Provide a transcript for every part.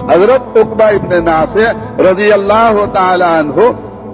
حضرت عقبہ ابن نافع رضی اللہ تعالی عنہ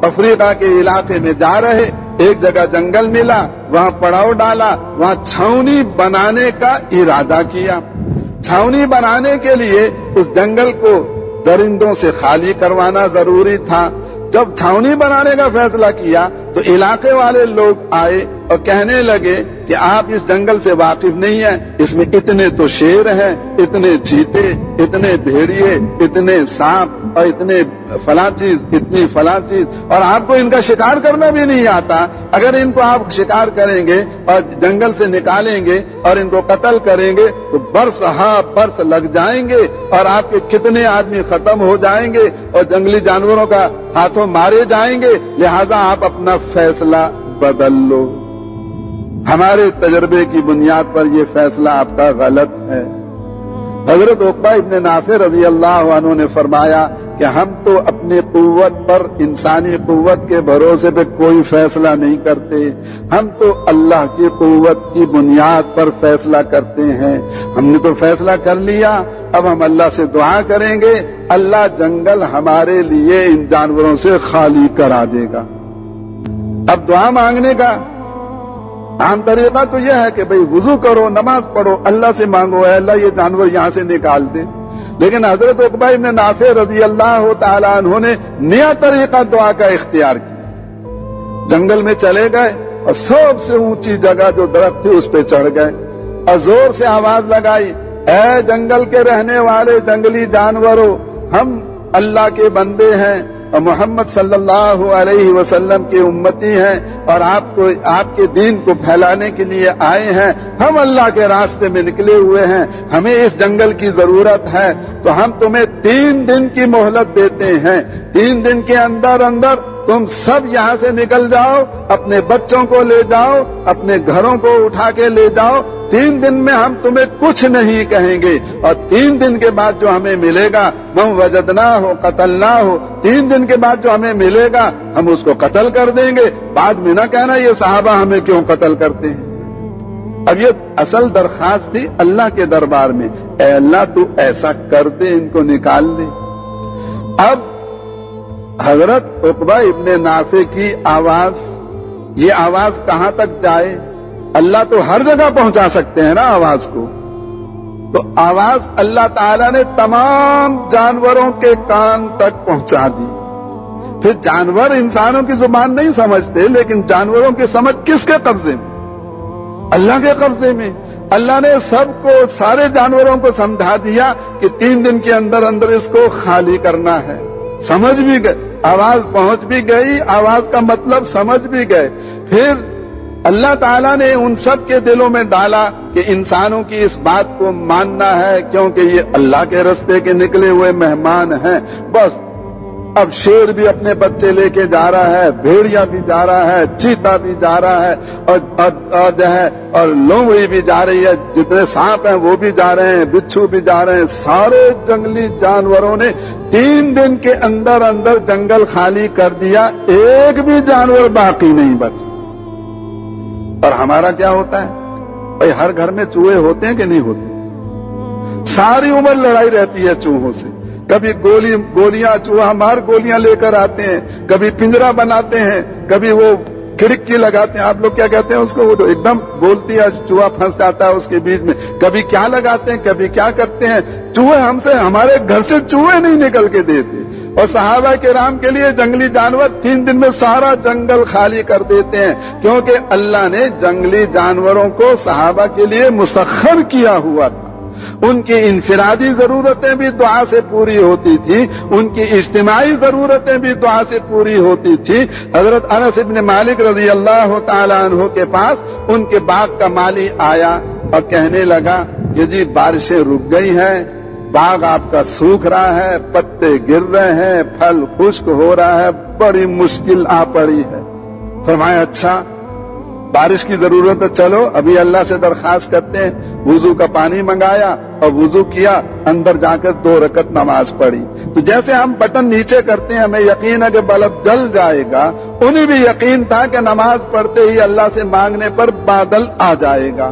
افریقہ کے علاقے میں جا رہے، ایک جگہ جنگل ملا، وہاں پڑاؤ ڈالا، وہاں چھاؤنی بنانے کا ارادہ کیا۔ چھاؤنی بنانے کے لیے اس جنگل کو درندوں سے خالی کروانا ضروری تھا۔ جب چھاؤنی بنانے کا فیصلہ کیا تو علاقے والے لوگ آئے اور کہنے لگے کہ آپ اس جنگل سے واقف نہیں ہیں، اس میں اتنے تو شیر ہیں، اتنے چیتے، اتنے بھیڑیے، اتنے سانپ اور اتنے فلاں چیز، اتنی فلاں چیز، اور آپ کو ان کا شکار کرنا بھی نہیں آتا۔ اگر ان کو آپ شکار کریں گے اور جنگل سے نکالیں گے اور ان کو قتل کریں گے تو برس برس لگ جائیں گے اور آپ کے کتنے آدمی ختم ہو جائیں گے اور جنگلی جانوروں کا ہاتھوں مارے جائیں گے، لہذا آپ اپنا فیصلہ بدل لو۔ ہمارے تجربے کی بنیاد پر یہ فیصلہ آپ کا غلط ہے۔ حضرت عقبہ ابن نافع رضی اللہ عنہ نے فرمایا کہ ہم تو اپنی قوت پر، انسانی قوت کے بھروسے پہ کوئی فیصلہ نہیں کرتے، ہم تو اللہ کی قوت کی بنیاد پر فیصلہ کرتے ہیں۔ ہم نے تو فیصلہ کر لیا، اب ہم اللہ سے دعا کریں گے، اللہ جنگل ہمارے لیے ان جانوروں سے خالی کرا دے گا۔ اب دعا مانگنے کا عام طریقہ تو یہ ہے کہ بھئی وضو کرو، نماز پڑھو، اللہ سے مانگو اے اللہ یہ جانور یہاں سے نکال دے، لیکن حضرت عقبہ ابن نافع رضی اللہ تعالیٰ عنہ نے نیا طریقہ دعا کا اختیار کیا۔ جنگل میں چلے گئے اور سب سے اونچی جگہ جو درخت تھی اس پہ چڑھ گئے اور زور سے آواز لگائی، اے جنگل کے رہنے والے جنگلی جانوروں، ہم اللہ کے بندے ہیں اور محمد صلی اللہ علیہ وسلم کے امتی ہیں اور آپ کے دین کو پھیلانے کے لیے آئے ہیں، ہم اللہ کے راستے میں نکلے ہوئے ہیں، ہمیں اس جنگل کی ضرورت ہے، تو ہم تمہیں 3 دن کی مہلت دیتے ہیں، 3 دن کے اندر تم سب یہاں سے نکل جاؤ، اپنے بچوں کو لے جاؤ، اپنے گھروں کو اٹھا کے لے جاؤ، 3 دن میں ہم تمہیں کچھ نہیں کہیں گے، اور 3 دن کے بعد جو ہمیں ملے گا من وجدنا ہو قتلنا ہو، 3 دن کے بعد جو ہمیں ملے گا ہم اس کو قتل کر دیں گے، بعد میں نہ کہنا یہ صحابہ ہمیں کیوں قتل کرتے ہیں۔ اب یہ اصل درخواست تھی اللہ کے دربار میں، اے اللہ تو ایسا کر دے، ان کو نکال دے۔ اب حضرت عقبہ ابن نافع کی آواز، یہ آواز کہاں تک جائے؟ اللہ تو ہر جگہ پہنچا سکتے ہیں نا آواز کو، تو آواز اللہ تعالیٰ نے تمام جانوروں کے کان تک پہنچا دی۔ پھر جانور انسانوں کی زبان نہیں سمجھتے، لیکن جانوروں کی سمجھ کس کے قبضے میں؟ اللہ کے قبضے میں۔ اللہ نے سب کو، سارے جانوروں کو سمجھا دیا کہ 3 دن کے اندر اس کو خالی کرنا ہے۔ سمجھ بھی گئے، آواز پہنچ بھی گئی، آواز کا مطلب سمجھ بھی گئے۔ پھر اللہ تعالیٰ نے ان سب کے دلوں میں ڈالا کہ انسانوں کی اس بات کو ماننا ہے، کیونکہ یہ اللہ کے رستے کے نکلے ہوئے مہمان ہیں۔ بس اب شیر بھی اپنے بچے لے کے جا رہا ہے، بھیڑیا بھی جا رہا ہے، چیتا بھی جا رہا ہے، اور لومڑی بھی جا رہی ہے، جتنے سانپ ہیں وہ بھی جا رہے ہیں، بچھو بھی جا رہے ہیں، سارے جنگلی جانوروں نے 3 دن کے اندر جنگل خالی کر دیا، ایک بھی جانور باقی نہیں بچا۔ اور ہمارا کیا ہوتا ہے؟ بھائی ہر گھر میں چوہے ہوتے ہیں کہ نہیں ہوتے؟ ساری عمر لڑائی رہتی ہے چوہوں سے، کبھی گولیاں، چوہا مار گولیاں لے کر آتے ہیں، کبھی پنجرا بناتے ہیں، کبھی وہ کھڑکی لگاتے ہیں، آپ لوگ کیا کہتے ہیں اس کو، وہ جو ایک دم بولتی ہے چوہا پھنس جاتا ہے اس کے بیچ میں، کبھی کیا لگاتے ہیں، کبھی کیا کرتے ہیں۔ چوہے ہمارے گھر سے چوہے نہیں نکل کے دیتے، اور صحابہ کرام کے لیے جنگلی جانور 3 دن میں سارا جنگل خالی کر دیتے ہیں، کیونکہ اللہ نے جنگلی جانوروں کو صحابہ کے لیے مسخر کیا ہوا تھا۔ ان کی انفرادی ضرورتیں بھی دعا سے پوری ہوتی تھی، ان کی اجتماعی ضرورتیں بھی دعا سے پوری ہوتی تھی۔ حضرت انس بن مالک رضی اللہ تعالی عنہ کے پاس ان کے باغ کا مالی آیا اور کہنے لگا کہ جی بارشیں رک گئی ہیں، باغ آپ کا سوکھ رہا ہے، پتے گر رہے ہیں، پھل خشک ہو رہا ہے، بڑی مشکل آ پڑی ہے۔ فرمایا اچھا بارش کی ضرورت ہے، چلو ابھی اللہ سے درخواست کرتے ہیں۔ وضو کا پانی منگایا اور وضو کیا، اندر جا کر 2 رکعت نماز پڑھی۔ تو جیسے ہم بٹن نیچے کرتے ہیں ہمیں یقین ہے کہ بلب جل جائے گا، انہیں بھی یقین تھا کہ نماز پڑھتے ہی اللہ سے مانگنے پر بادل آ جائے گا۔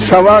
1.25